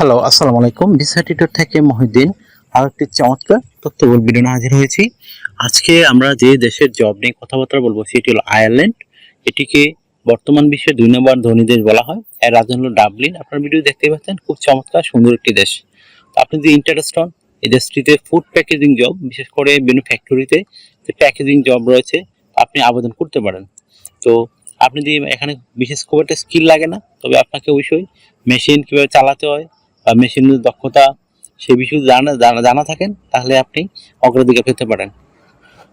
Hello, আসসালামু আলাইকুম। ডিসাইটেটর থেকে মহিউদ্দিন আর একটি চমৎকার তথ্যবহুল ভিডিও নিয়ে হাজির হয়েছি। আজকে আমরা যে দেশের জব নিয়ে কথাবার্তা বলবো সেটি হলো আয়ারল্যান্ড। এটিকে বর্তমান বিশ্বের 2 নম্বর ধনী দেশ বলা হয়। এর রাজধানী হলো ডাবলিন। আপনার ভিডিও দেখতে পাচ্ছেন, খুব চমৎকার সুন্দর একটি দেশ। তো আপনি যদি ইন্টারেস্ট হন এই দেশটিতে ফুড প্যাকেজিং জব, বিশেষ করে বিভিন্ন ফ্যাক্টরিতে যে প্যাকেজিং জব রয়েছে আপনি আবেদন করতে পারেন। তো আপনি যদি এখানে বিশেষ খুব একটা স্কিল লাগে না, তবে আপনাকে অবশ্যই মেশিন কীভাবে চালাতে হয় বা মেশিনের দক্ষতা সে বিষয়ে জানা থাকেন, তাহলে আপনি অগ্রাধিকার পেতে পারেন।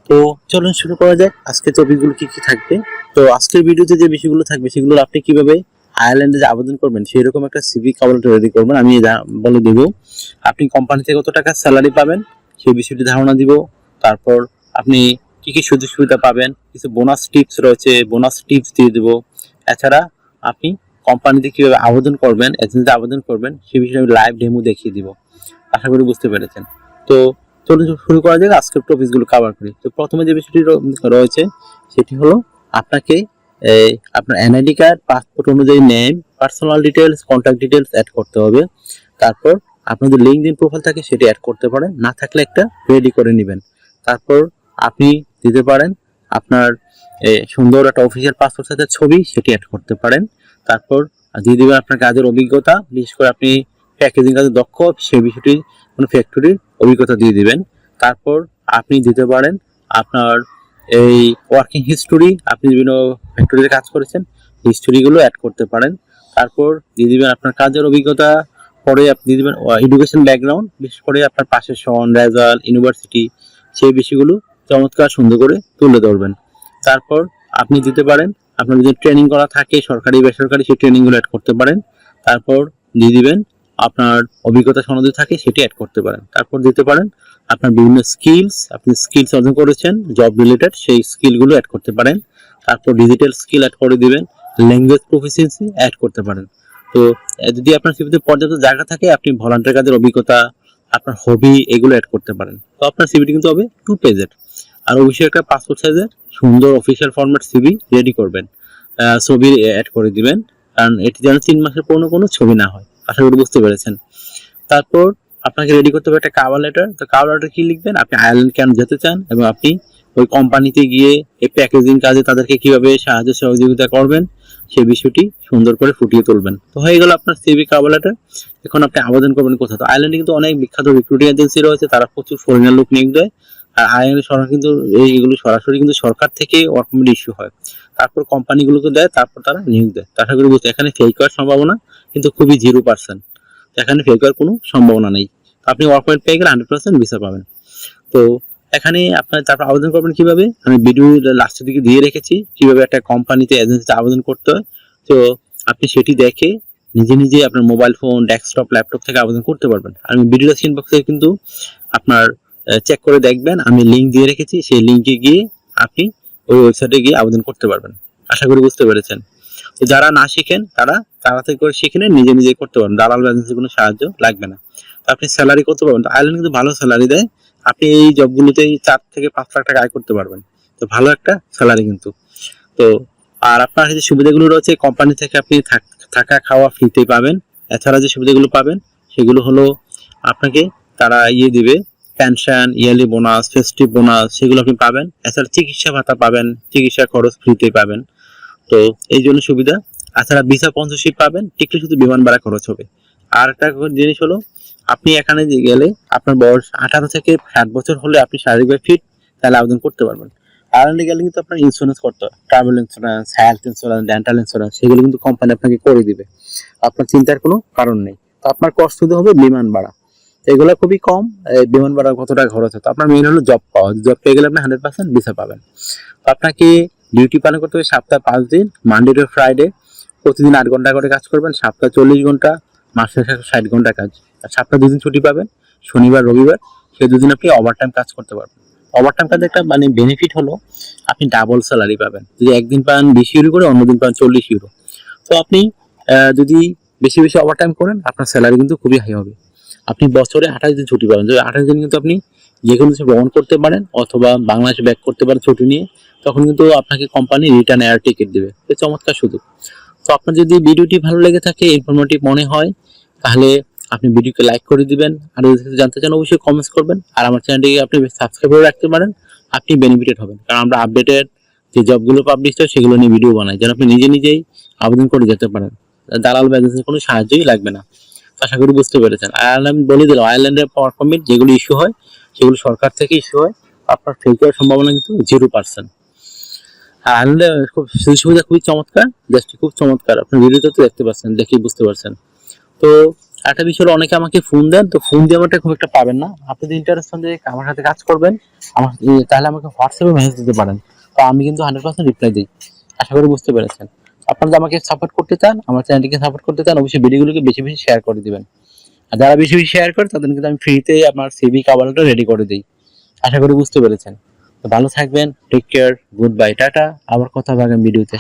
তো চলুন শুরু করা যাক। আজকে টপিকগুলো কি কি থাকবে। তো আজকের ভিডিওতে যে বিষয়গুলো থাকবে সেগুলো আপনি কিভাবে আয়ারল্যান্ডে যে আবেদন করবেন সেরকম একটা সিভি কভার লেটার রেডি করবেন আমি বলে দেব। আপনি কোম্পানি থেকে কত টাকা স্যালারি পাবেন সেই বিষয়টি ধারণা দিব। তারপর আপনি কি কি সুযোগ সুবিধা পাবেন, কিছু বোনাস টিপস রয়েছে, বোনাস টিপস দিয়ে দেবো। এছাড়া আপনি কোম্পানিতে কিভাবে আবেদন করবেন, এজেন্সিতে আবেদন করবেন সে বিষয়ে আমি লাইভ ডেমো দেখিয়ে দিব। আশা করি বুঝতে পেরেছেন। তো চলুন শুরু করা যাক, আজকের টপিকসগুলো কভার করি। তো প্রথমে যে বিষয়টি রয়েছে সেটি হলো আপনাকে আপনার এনআইডি কার্ড, পাসপোর্ট অনুযায়ী name, personal details, contact details add করতে হবে। তারপর আপনাদের লিঙ্কডইন প্রোফাইল থাকে সেটি অ্যাড করতে পারেন, না থাকলে একটা রেডি করে নেবেন। তারপর আপনি দিতে পারেন আপনার সুন্দর একটা অফিসিয়াল পাসপোর্ট সাইজের ছবি, সেটি অ্যাড করতে পারেন। তারপর দিয়ে দেবেন আপনার কাজের অভিজ্ঞতা, বিশেষ করে আপনি প্যাকেজিং কাজে দক্ষ সেই বিষয়টি কোনো ফ্যাক্টরির অভিজ্ঞতা দিয়ে দিবেন। তারপর আপনি দিতে পারেন আপনার এই ওয়ার্কিং হিস্টোরি, আপনি বিভিন্ন ফ্যাক্টরিতে কাজ করেছেন হিস্টোরিগুলো অ্যাড করতে পারেন। তারপর দিয়ে দিবেন আপনার কাজের অভিজ্ঞতা। পরে আপনি দিয়ে দিবেন এডুকেশন ব্যাকগ্রাউন্ড, বিশেষ করে আপনার পাশের সন, রেজাল্ট, ইউনিভার্সিটি সেই বিষয়গুলো চমৎকার সুন্দর করে তুলে ধরবেন। তারপর আপনি দিতে পারেন আপনার যদি ট্রেনিং করা থাকে সরকারি বেসরকারি সেই ট্রেনিংগুলো অ্যাড করতে পারেন। তারপর দিয়ে দিবেন আপনার অভিজ্ঞতা সনদে থাকে সেটি অ্যাড করতে পারেন। তারপর দিতে পারেন আপনার বিভিন্ন স্কিলস, আপনি স্কিলস অর্জন করেছেন জব রিলেটেড সেই স্কিলগুলো অ্যাড করতে পারেন। তারপর ডিজিটাল স্কিল অ্যাড করে দিবেন, ল্যাঙ্গুয়েজ প্রফিসিয়েন্সি অ্যাড করতে পারেন। তো যদি আপনার সিভিতে পর্যাপ্ত জায়গা থাকে আপনি ভলান্টিয়ার কাজের অভিজ্ঞতা, আপনার হবি এগুলো অ্যাড করতে পারেন। তো আপনার সিভিটি কিন্তু হবে 2 পেজের। আর অবশ্যই একটা পাসপোর্ট সাইজের সুন্দর অফিসিয়াল ফরম্যাট সিভি রেডি করবেন, ছবি অ্যাড করে দিবেন, কারণ এটি যেন 3 মাসের পুরনো কোনো ছবি না হয়। আশা করি বুঝতে পেরেছেন। তারপর আপনাকে রেডি করতে হবে একটা কভার লেটার। তো কভার লেটার কি লিখবেন, আপনি আয়ারল্যান্ড কেন যেতে চান এবং আপনি ওই কোম্পানিতে গিয়ে এই প্যাকেজিং কাজে তাদেরকে কিভাবে সাহায্য সহযোগিতা করবেন সেই বিষয়টি সুন্দর করে ফুটিয়ে তুলবেন। তো হয়ে গেল আপনার সিভি কভার লেটার। এখন আপনি আবেদন করবেন কোথাও। তো আয়ারল্যান্ডে কিন্তু অনেক বিখ্যাত রিক্রুটিং এজেন্সি রয়েছে, তারা প্রচুর ফরেনার লোক নিয়োগ দেয়। আর আয়ারল্যান্ড সরকার কিন্তু এইগুলো সরাসরি কিন্তু সরকার থেকে ওয়ার্ক পারমিট ইস্যু হয়, তারপর কোম্পানিগুলোকে দেয়, তারপর তারা নিয়োগ দেয়। আশা করি বুঝতে এখানে ফেক হওয়ার সম্ভাবনা কিন্তু খুবই 0%। এখানে ফেক হওয়ার কোনো সম্ভাবনা নেই। আপনি ওয়ার্ক পারমিট পেয়ে গেলে 100% ভিসা পাবেন। তো এখানে আপনার তারপর আবেদন করবেন কিভাবে, আমি ভিডিও লাস্টের দিকে দিয়ে রেখেছি কিভাবে একটা কোম্পানিতে এজেন্সিতে আবেদন করতে হয়। তো আপনি সেটি দেখে নিজে নিজে আপনার মোবাইল ফোন, ডেস্কটপ, ল্যাপটপ থেকে আবেদন করতে পারবেন। আমি ভিডিও ডেসক্রিপশন বক্সে কিন্তু আপনার চেক করে দেখবেন, আমি লিঙ্ক দিয়ে রেখেছি, সেই লিঙ্কে গিয়ে আপনি ওই ওয়েবসাইটে গিয়ে আবেদন করতে পারবেন। আশা করি বুঝতে পেরেছেন। তো যারা না শিখেন তারা তাড়াতাড়ি করে শিখে নেন, নিজে নিজে করতে পারবেন, দালাল এজেন্সির কোনো সাহায্য লাগবে না। তো আপনি স্যালারি করতে পারবেন। তো আয়ারল্যান্ড কিন্তু ভালো স্যালারি দেয়, আপনি এই জবগুলোতেই 4 থেকে 5 লাখ টাকা আয় করতে পারবেন। তো ভালো একটা স্যালারি কিন্তু। তো আর আপনার যে সুবিধাগুলো রয়েছে কোম্পানি থেকে আপনি থাকা খাওয়া ফ্রিতেই পাবেন। এছাড়া যে সুবিধাগুলো পাবেন সেগুলো হলো আপনাকে তারা দিবে pension, yearly bonus, festive bonus সেগুলো আপনি পাবেন। এছাড়া চিকিৎসা ভাতা পাবেন, চিকিৎসা খরচ ফ্রিতে পাবেন। তো এই জন্য সুবিধা। তাছাড়া ভিসা স্পন্সরশিপ পাবেন, টিকলে শুধু বিমান ভাড়া খরচ হবে। আর একটা জিনিস হলো আপনি এখানে গেলে আপনার বয়স 18 থেকে 60 বছর হলে আপনি শারীরিকভাবে ফিট, তাহলে আবেদন করতে পারবেন। আয়ারল্যান্ডে গেলে কিন্তু আপনার ইন্স্যুরেন্স করতে হয়, travel insurance, health insurance, dental insurance সেগুলো কিন্তু কোম্পানি আপনাকে করে দিবে, আপনার চিন্তার কোনো কারণ নেই। তো আপনার কষ্ট দিতে হবে বিমান ভাড়া, এগুলো খুবই কম। বিমান ভাড়া কত টাকা খরচ হতো, আপনার মেইন হলো জব পাওয়া, জব পেয়ে গেলে আপনি 100% ভিসা পাবেন। তো আপনাকে ডিউটি পালন করতে হবে সপ্তাহে 5 দিন, মানডে টু ফ্রাইডে। প্রতিদিন 8 ঘন্টা করে কাজ করবেন, সপ্তাহে 40 ঘন্টা, মাসে 60 ঘন্টা কাজ। আর সপ্তাহে 2 দিন ছুটি পাবেন, শনিবার রবিবার, সেই 2 দিন আপনি ওভারটাইম কাজ করতে পারবেন। ওভারটাইম কাজে একটা বেনিফিট হলো আপনি ডাবল স্যালারি পাবেন। যদি একদিন পান 20 ইউরো করে, অন্যদিন পান 40 ইউরো। তো আপনি যদি বেশি বেশি ওভারটাইম করেন আপনার স্যালারি কিন্তু খুবই হাই হবে। আপনি বছরে 28 দিন ছুটি পাবেন, যে 28 দিন কিন্তু আপনি যে কোনো দেশে ভ্রমণ করতে পারেন অথবা বাংলাদেশে ব্যাক করতে পারেন ছুটি নিয়ে। তখন কিন্তু আপনাকে কোম্পানি রিটার্ন এয়ার টিকিট দেবে। চমৎকার সুযোগ। তো আপনার যদি ভিডিওটি ভালো লেগে থাকে, ইনফরমেটিভ মনে হয়, তাহলে আপনি ভিডিওকে লাইক করে দিবেন, আর যদি কিছু জানতে চান অবশ্যই কমেন্টস করবেন, আর আমার চ্যানেলটিকে আপনি সাবস্ক্রাইব করে রাখতে পারেন। আপনি বেনিফিটেড হবেন, কারণ আমরা আপডেটেড যে জবগুলো পাবলিশ হয় সেগুলো নিয়ে ভিডিও বানাই, যেন আপনি নিজে নিজেই আবেদন করে যেতে পারেন। দালাল বা এজেন্সির কোনো সাহায্যই লাগবে না। আশা করি বুঝতে পেরেছেন। আয়ারল্যান্ড বলে দিলাম, আয়ারল্যান্ডের পাওয়ার পারমিট যেগুলো ইস্যু হয় সেগুলো সরকার থেকে ইস্যু হয়। আপনার ফেল করার সম্ভাবনা কিন্তু 0%। আয়ারল্যান্ডে খুব সুযোগ সুবিধা খুবই চমৎকার, দেশটি খুব চমৎকার। আপনি ভিডিওতে তো দেখতে পাচ্ছেন, দেখেই বুঝতে পারছেন। তো একটা বিষয় হলো, অনেকে আমাকে ফোন দেন, তো ফোন দিয়ে আমারটা খুব একটা পাবেন না। আপনি যদি ইন্টারেস্ট হন যে আমার সাথে কাজ করবেন, আমার তাহলে আমাকে হোয়াটসঅ্যাপে মেসেজ দিতে পারেন। তো আমি কিন্তু 100% রিপ্লাই দিই। আশা করি বুঝতে পেরেছেন। আপনারা যদি আমাকে সাপোর্ট করতে চান, আমার চ্যানেলটিকে সাপোর্ট করতে চান, অবশ্যই ভিডিওগুলোকে বেশি বেশি শেয়ার করে দিবেন। আর যারা বেশি বেশি শেয়ার করে তাদের কিন্তু আমি ফ্রিতে আমার সিভি কাভারটা রেডি করে দিই। আশা করি বুঝতে পেরেছেন। তো ভালো থাকবেন, take care, good bye, tata. আবার কথা হবে আগামী ভিডিওতে।